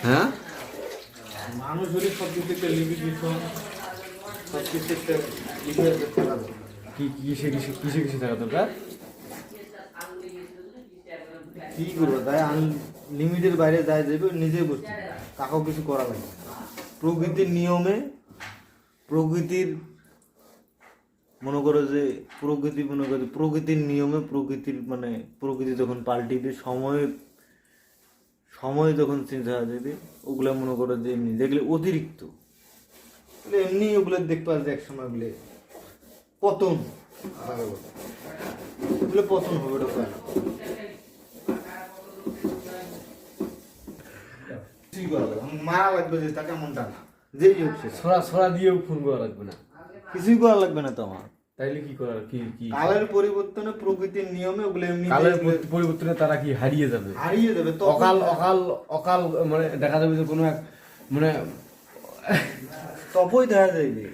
হ্যাঁ, মানুষ হলে সব কিছু একটা লিমিটেশন, সব কিছু একটা লিমিটেশন থাকা দরকার। কিসে কিসে কিসে কিসে থাকা দরকার? কি করবো তাই লিমিটের বাইরে যায় যাবে নিজে বুঝতে কাকেও কিছু করা লাগে না। প্রকৃতির নিয়মে, প্রকৃতির মনে করো যে প্রকৃতির নিয়মে, প্রকৃতির মানে প্রকৃতি যখন পাল্টিবে, সময় যখন চেঞ্জ হয়ে যাবে, ওগুলো মনে করো যে এমনি যেগুলো অতিরিক্ত, এমনি ওগুলো দেখতে পাওয়া যায় এক সময় ওগুলো পতন, ওগুলো পতন হবে, ওটা পায় না। মারা লাগবে যে তাকে এমনটা না, যেই হোক সে ছড়া দিয়েও খুন করা লাগবে না। কিছুই করা লাগবে না তোমার। তাইলে কি করার কি কি কালের পরিবর্তনে, প্রকৃতির নিয়মে ওগুলো এমনি কালের পরিবর্তনে তারা কি হারিয়ে যাবে? হারিয়ে যাবে। অকাল অকাল অকাল মানে দেখা যাবে যে কোনো এক মানে তপই দেখা যাবে।